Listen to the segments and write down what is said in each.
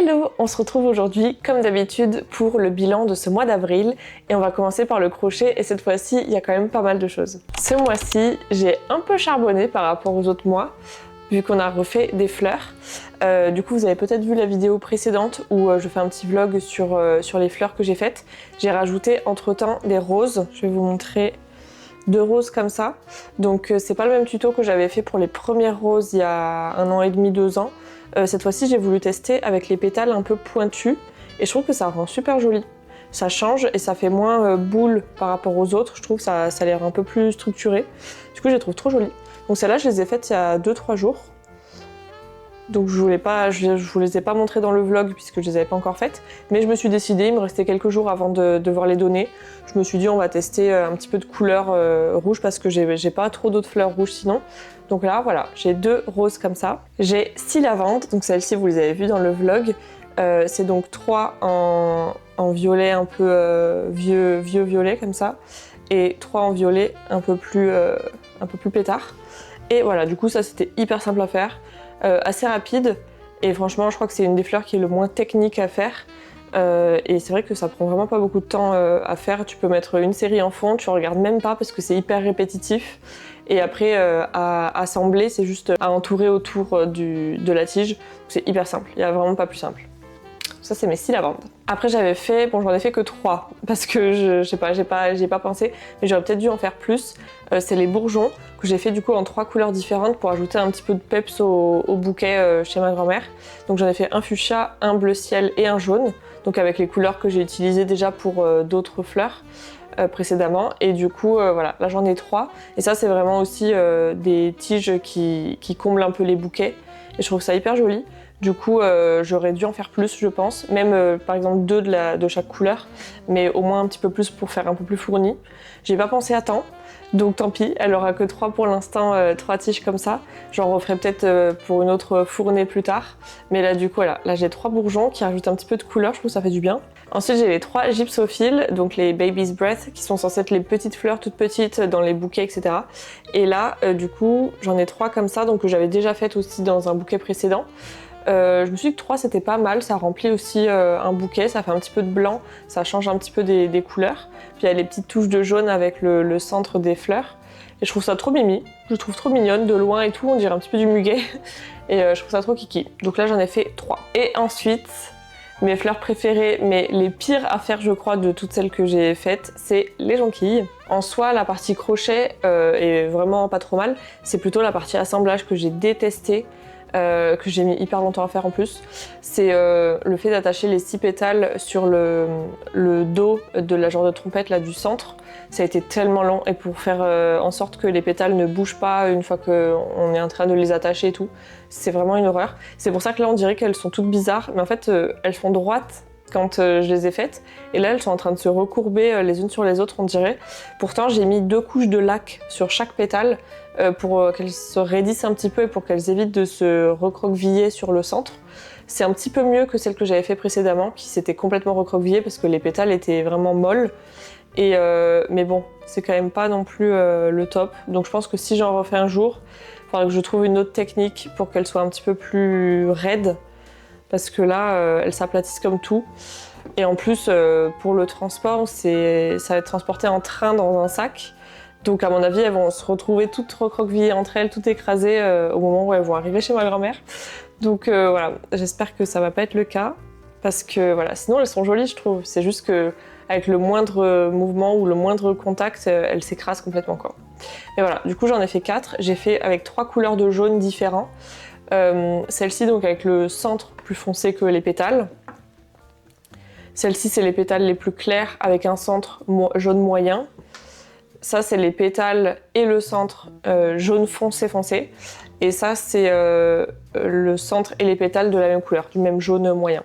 Hello, on se retrouve aujourd'hui comme d'habitude pour le bilan de ce mois d'avril et on va commencer par le crochet et cette fois-ci il y a quand même pas mal de choses. Ce mois-ci j'ai un peu charbonné par rapport aux autres mois vu qu'on a refait des fleurs. Du coup vous avez peut-être vu la vidéo précédente où je fais un petit vlog sur les fleurs que j'ai faites. J'ai rajouté entre temps des roses, je vais vous montrer 2 roses comme ça. Donc c'est pas le même tuto que j'avais fait pour les premières roses il y a 1 an et demi, 2 ans. Cette fois-ci j'ai voulu tester avec les pétales un peu pointus et je trouve que ça rend super joli. Ça change et ça fait moins boule par rapport aux autres, je trouve que ça a l'air un peu plus structuré. Du coup je les trouve trop jolies. Donc celles-là je les ai faites il y a 2-3 jours. Donc je vous les ai pas montrées dans le vlog puisque je les avais pas encore faites. Mais je me suis décidée, il me restait quelques jours avant de devoir les donner. Je me suis dit on va tester un petit peu de couleur rouge parce que j'ai pas trop d'autres fleurs rouges sinon. Donc là voilà, j'ai 2 roses comme ça. J'ai 6 lavandes, donc celles-ci vous les avez vues dans le vlog. C'est donc 3 en violet un peu vieux violet comme ça. Et 3 en violet un peu plus pétard. Et voilà, du coup ça c'était hyper simple à faire. Assez rapide et franchement je crois que c'est une des fleurs qui est le moins technique à faire et c'est vrai que ça prend vraiment pas beaucoup de temps à faire. Tu peux mettre une série en fond, tu regardes même pas parce que c'est hyper répétitif et après à assembler c'est juste à entourer autour de la tige. C'est hyper simple, il n'y a vraiment pas plus simple. Ça c'est mes 6 lavandes. Après j'en ai fait que 3 parce que je sais pas, j'ai pas pensé, mais j'aurais peut-être dû en faire plus. C'est les bourgeons que j'ai fait du coup en 3 couleurs différentes pour ajouter un petit peu de peps au bouquet chez ma grand-mère. Donc j'en ai fait un fuchsia, un bleu ciel et un jaune, donc avec les couleurs que j'ai utilisées déjà pour d'autres fleurs précédemment. Et du coup voilà, là j'en ai 3 et ça c'est vraiment aussi des tiges qui comblent un peu les bouquets et je trouve ça hyper joli. Du coup, j'aurais dû en faire plus, je pense. Même, par exemple, 2 de chaque couleur. Mais au moins un petit peu plus pour faire un peu plus fourni. J'ai pas pensé à temps. Donc tant pis, elle aura que 3 pour l'instant, 3 tiges comme ça. J'en referai peut-être pour une autre fournée plus tard. Mais là, du coup, voilà. Là, j'ai 3 bourgeons qui rajoutent un petit peu de couleur. Je trouve que ça fait du bien. Ensuite, j'ai les 3 gypsophiles, donc les Baby's Breath, qui sont censées être les petites fleurs toutes petites dans les bouquets, etc. Et là, du coup, j'en ai 3 comme ça, donc que j'avais déjà faites aussi dans un bouquet précédent. Je me suis dit que 3 c'était pas mal, ça remplit aussi un bouquet, ça fait un petit peu de blanc, ça change un petit peu des couleurs. Puis il y a les petites touches de jaune avec le centre des fleurs. Et je trouve ça trop mimi, je trouve trop mignonne, de loin et tout, on dirait un petit peu du muguet. Et je trouve ça trop kiki. Donc là j'en ai fait 3. Et ensuite, mes fleurs préférées, mais les pires à faire je crois de toutes celles que j'ai faites, c'est les jonquilles. En soi, la partie crochet est vraiment pas trop mal, c'est plutôt la partie assemblage que j'ai détestée. Que j'ai mis hyper longtemps à faire en plus, c'est le fait d'attacher les 6 pétales sur le dos de la genre de trompette là du centre. Ça a été tellement long et pour faire en sorte que les pétales ne bougent pas une fois qu'on est en train de les attacher et tout, c'est vraiment une horreur. C'est pour ça que là on dirait qu'elles sont toutes bizarres, mais en fait elles sont droites quand je les ai faites et là elles sont en train de se recourber les unes sur les autres on dirait. Pourtant j'ai mis 2 couches de lac sur chaque pétale pour qu'elles se raidissent un petit peu et pour qu'elles évitent de se recroqueviller sur le centre. C'est un petit peu mieux que celle que j'avais fait précédemment qui s'était complètement recroquevillée parce que les pétales étaient vraiment molles. Mais bon, c'est quand même pas non plus le top. Donc je pense que si j'en refais un jour, il faudra que je trouve une autre technique pour qu'elles soient un petit peu plus raides parce que là, elles s'aplatissent comme tout. Et en plus, pour le transport, ça va être transporté en train dans un sac. Donc à mon avis, elles vont se retrouver toutes recroquevillées entre elles, toutes écrasées au moment où elles vont arriver chez ma grand-mère. Donc voilà, j'espère que ça va pas être le cas. Parce que voilà, sinon elles sont jolies je trouve. C'est juste que avec le moindre mouvement ou le moindre contact, elles s'écrasent complètement quoi. Mais voilà, du coup j'en ai fait 4. J'ai fait avec 3 couleurs de jaune différents. Celle-ci donc avec le centre plus foncé que les pétales. Celle-ci c'est les pétales les plus clairs avec un centre jaune moyen. Ça c'est les pétales et le centre jaune foncé. Et ça c'est le centre et les pétales de la même couleur, du même jaune moyen.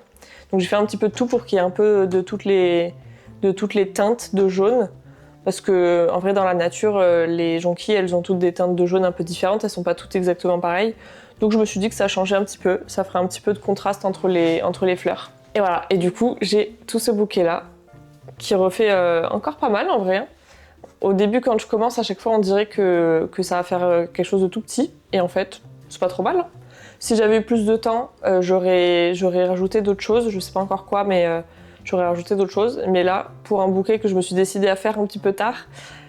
Donc j'ai fait un petit peu de tout pour qu'il y ait un peu de toutes les teintes de jaune. Parce que en vrai dans la nature, les jonquilles elles ont toutes des teintes de jaune un peu différentes, elles sont pas toutes exactement pareilles. Donc je me suis dit que ça changeait un petit peu, ça ferait un petit peu de contraste entre les fleurs. Et voilà, et du coup j'ai tout ce bouquet là, qui refait encore pas mal en vrai. Hein. Au début quand je commence, à chaque fois on dirait que ça va faire quelque chose de tout petit, et en fait c'est pas trop mal. Hein. Si j'avais eu plus de temps, j'aurais rajouté d'autres choses, je sais pas encore quoi, mais j'aurais rajouté d'autres choses. Mais là, pour un bouquet que je me suis décidée à faire un petit peu tard,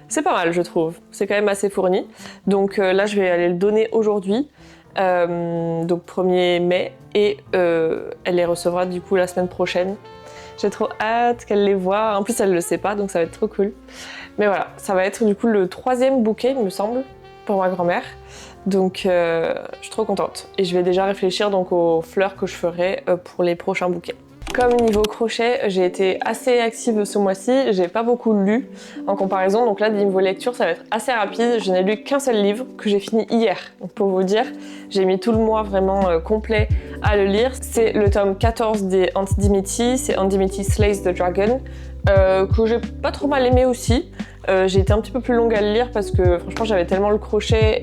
c'est pas mal, je trouve. C'est quand même assez fourni. Donc là, je vais aller le donner aujourd'hui, donc 1er mai, et elle les recevra du coup la semaine prochaine. J'ai trop hâte qu'elle les voie. En plus, elle le sait pas, donc ça va être trop cool. Mais voilà, ça va être du coup le 3e bouquet, il me semble, pour ma grand-mère. Donc je suis trop contente. Et je vais déjà réfléchir donc aux fleurs que je ferai pour les prochains bouquets. Comme niveau crochet, j'ai été assez active ce mois-ci, j'ai pas beaucoup lu en comparaison, donc là niveau lecture ça va être assez rapide, je n'ai lu qu'un seul livre que j'ai fini hier. Donc pour vous dire, j'ai mis tout le mois vraiment complet à le lire. C'est le tome 14 des Anti-Dimity, c'est Anti-Dimity Slays the Dragon, que j'ai pas trop mal aimé aussi. J'ai été un petit peu plus longue à le lire parce que franchement j'avais tellement le crochet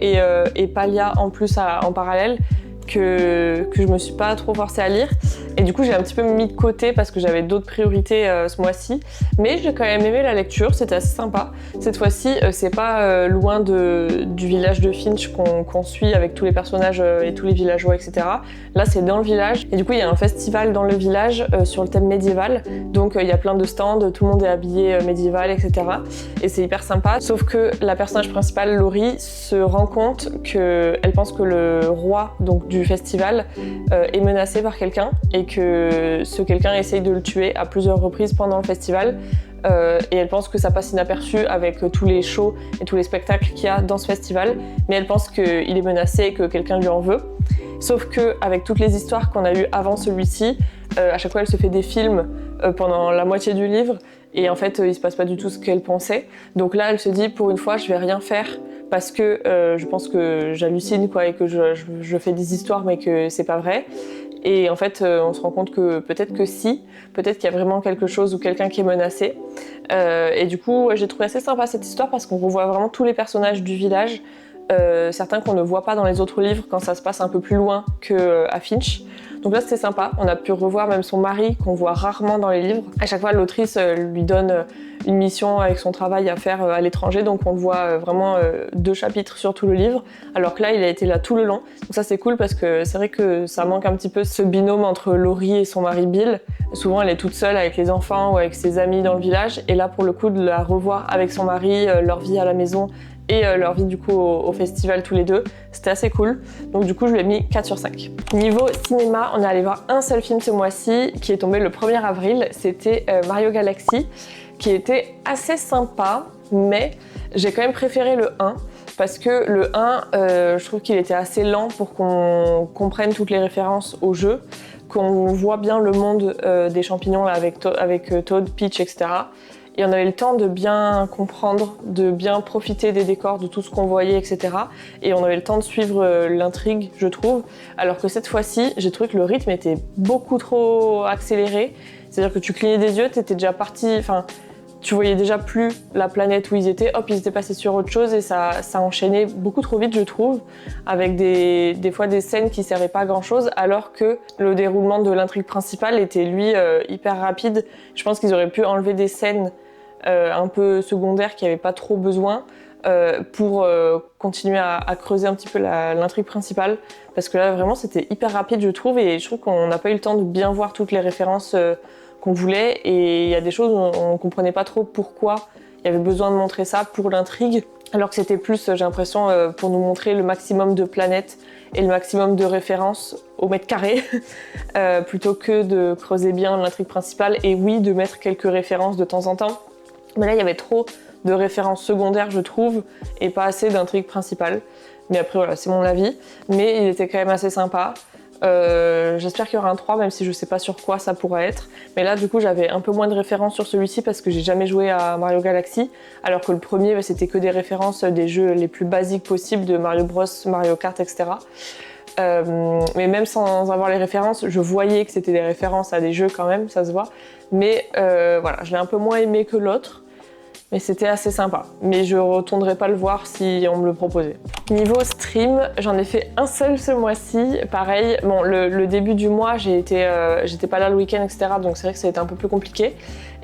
et Palia en plus en parallèle que je me suis pas trop forcée à lire. Et du coup, j'ai un petit peu mis de côté parce que j'avais d'autres priorités ce mois-ci. Mais j'ai quand même aimé la lecture, c'était assez sympa. Cette fois-ci, c'est pas loin du village de Finch qu'on suit avec tous les personnages et tous les villageois, etc. Là, c'est dans le village. Et du coup, il y a un festival dans le village sur le thème médiéval. Donc, il y a plein de stands, tout le monde est habillé médiéval, etc. Et c'est hyper sympa. Sauf que la personnage principale, Laurie, se rend compte qu'elle pense que le roi donc, du festival est menacé par quelqu'un et que ce quelqu'un essaye de le tuer à plusieurs reprises pendant le festival. Et elle pense que ça passe inaperçu avec tous les shows et tous les spectacles qu'il y a dans ce festival, mais elle pense qu'il est menacé et que quelqu'un lui en veut. Sauf qu'avec toutes les histoires qu'on a eues avant celui-ci, à chaque fois elle se fait des films pendant la moitié du livre, et en fait il se passe pas du tout ce qu'elle pensait. Donc là elle se dit, pour une fois je vais rien faire parce que je pense que j'hallucine quoi, et que je fais des histoires mais que c'est pas vrai. Et en fait, on se rend compte que peut-être qu'il y a vraiment quelque chose ou quelqu'un qui est menacé. Et du coup, j'ai trouvé assez sympa cette histoire parce qu'on revoit vraiment tous les personnages du village, certains qu'on ne voit pas dans les autres livres quand ça se passe un peu plus loin qu'à Finch. Donc là, c'était sympa. On a pu revoir même son mari qu'on voit rarement dans les livres. À chaque fois, l'autrice lui donne une mission avec son travail à faire à l'étranger, donc on le voit vraiment 2 chapitres sur tout le livre, alors que là il a été là tout le long. Donc ça c'est cool parce que c'est vrai que ça manque un petit peu ce binôme entre Laurie et son mari Bill. Souvent elle est toute seule avec les enfants ou avec ses amis dans le village, et là pour le coup de la revoir avec son mari, leur vie à la maison et leur vie du coup au festival tous les deux, c'était assez cool. Donc du coup je lui ai mis 4 sur 5. Niveau cinéma, on est allé voir un seul film ce mois-ci qui est tombé le 1er avril, c'était Mario Galaxy, qui était assez sympa, mais j'ai quand même préféré le 1 parce que le 1, je trouve qu'il était assez lent pour qu'on comprenne toutes les références au jeu, qu'on voit bien le monde des champignons là, avec Toad, Peach, etc. Et on avait le temps de bien comprendre, de bien profiter des décors, de tout ce qu'on voyait, etc. Et on avait le temps de suivre l'intrigue, je trouve. Alors que cette fois-ci, j'ai trouvé que le rythme était beaucoup trop accéléré. C'est-à-dire que tu clignais des yeux, t'étais déjà parti, enfin, tu voyais déjà plus la planète où ils étaient, hop, ils étaient passés sur autre chose, et ça enchaînait beaucoup trop vite, je trouve, avec des fois des scènes qui servaient pas à grand-chose, alors que le déroulement de l'intrigue principale était, lui, hyper rapide. Je pense qu'ils auraient pu enlever des scènes un peu secondaires qui n'avaient pas trop besoin pour continuer à creuser un petit peu l'intrigue principale, parce que là, vraiment, c'était hyper rapide, je trouve, et je trouve qu'on n'a pas eu le temps de bien voir toutes les références qu'on voulait, et il y a des choses où on comprenait pas trop pourquoi il y avait besoin de montrer ça pour l'intrigue, alors que c'était plus, j'ai l'impression, pour nous montrer le maximum de planètes et le maximum de références au mètre carré, plutôt que de creuser bien l'intrigue principale, et oui, de mettre quelques références de temps en temps. Mais là, il y avait trop de références secondaires, je trouve, et pas assez d'intrigue principale. Mais après, voilà, c'est mon avis. Mais il était quand même assez sympa. J'espère qu'il y aura un 3, même si je sais pas sur quoi ça pourra être. Mais là, du coup, j'avais un peu moins de références sur celui-ci parce que j'ai jamais joué à Mario Galaxy, alors que le premier, c'était que des références des jeux les plus basiques possibles de Mario Bros, Mario Kart, etc. Mais même sans avoir les références, je voyais que c'était des références à des jeux quand même, ça se voit. Mais voilà, je l'ai un peu moins aimé que l'autre. mais c'était assez sympa. Mais je retournerai pas le voir si on me le proposait. Niveau stream, j'en ai fait un seul ce mois-ci. Pareil, bon, le début du mois, j'étais pas là le week-end, etc. Donc c'est vrai que ça a été un peu plus compliqué.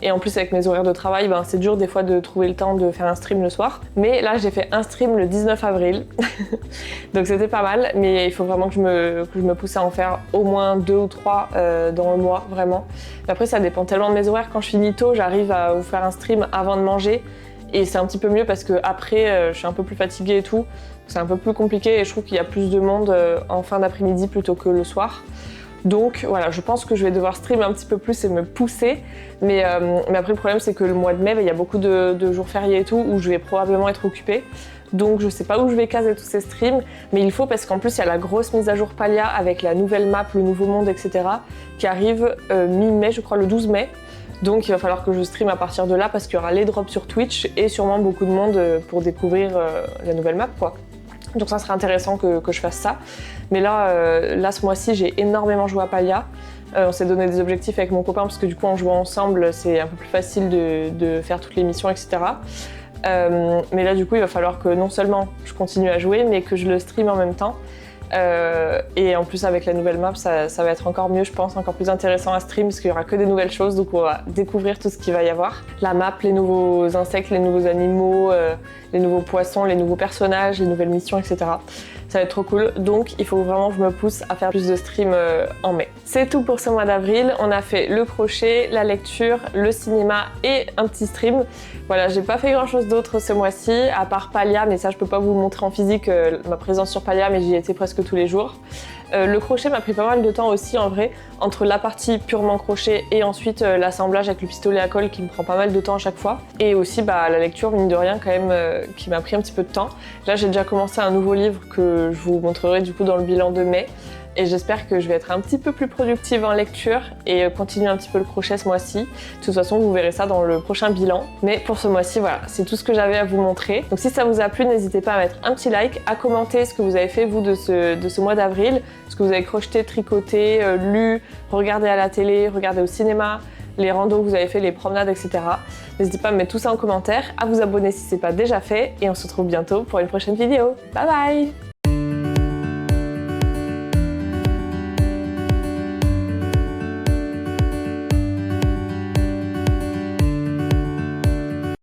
Et en plus avec mes horaires de travail, ben, c'est dur des fois de trouver le temps de faire un stream le soir. Mais là j'ai fait un stream le 19 avril, donc c'était pas mal. Mais il faut vraiment que je me pousse à en faire au moins 2 ou 3 dans le mois, vraiment. Mais après ça dépend tellement de mes horaires. Quand je finis tôt, j'arrive à vous faire un stream avant de manger. Et c'est un petit peu mieux parce que après je suis un peu plus fatiguée et tout. C'est un peu plus compliqué et je trouve qu'il y a plus de monde en fin d'après-midi plutôt que le soir. Donc voilà, je pense que je vais devoir stream un petit peu plus et me pousser. Mais après, le problème, c'est que le mois de mai, il y a beaucoup de jours fériés et tout où je vais probablement être occupée. Donc je sais pas où je vais caser tous ces streams, mais il faut parce qu'en plus, il y a la grosse mise à jour Palia avec la nouvelle map, le nouveau monde, etc. qui arrive mi-mai, je crois le 12 mai. Donc il va falloir que je stream à partir de là parce qu'il y aura les drops sur Twitch et sûrement beaucoup de monde pour découvrir la nouvelle map, quoi. Donc ça serait intéressant que je fasse ça. Mais là ce mois-ci, j'ai énormément joué à Palia. On s'est donné des objectifs avec mon copain parce que du coup, en jouant ensemble, c'est un peu plus facile de faire toutes les missions, etc. Mais là, du coup, il va falloir que non seulement je continue à jouer, mais que je le stream en même temps. Et en plus avec la nouvelle map ça va être encore mieux, je pense, encore plus intéressant à stream parce qu'il y aura que des nouvelles choses, donc on va découvrir tout ce qu'il va y avoir. La map, les nouveaux insectes, les nouveaux animaux, les nouveaux poissons, les nouveaux personnages, les nouvelles missions, etc. Ça va être trop cool, donc il faut vraiment que je me pousse à faire plus de streams en mai. C'est tout pour ce mois d'avril, on a fait le crochet, la lecture, le cinéma et un petit stream. Voilà, j'ai pas fait grand chose d'autre ce mois-ci, à part Palia, mais ça je peux pas vous montrer en physique ma présence sur Palia, mais j'y étais presque tous les jours. Le crochet m'a pris pas mal de temps aussi en vrai, entre la partie purement crochet et ensuite l'assemblage avec le pistolet à colle qui me prend pas mal de temps à chaque fois. Et aussi la lecture, mine de rien, quand même, qui m'a pris un petit peu de temps. Là j'ai déjà commencé un nouveau livre que je vous montrerai du coup dans le bilan de mai. Et j'espère que je vais être un petit peu plus productive en lecture et continuer un petit peu le crochet ce mois-ci. De toute façon, vous verrez ça dans le prochain bilan. Mais pour ce mois-ci, voilà, c'est tout ce que j'avais à vous montrer. Donc si ça vous a plu, n'hésitez pas à mettre un petit like, à commenter ce que vous avez fait vous de ce mois d'avril, ce que vous avez crocheté, tricoté, lu, regardé à la télé, regardé au cinéma, les randos que vous avez fait, les promenades, etc. N'hésitez pas à me mettre tout ça en commentaire, à vous abonner si ce n'est pas déjà fait, et on se retrouve bientôt pour une prochaine vidéo. Bye bye!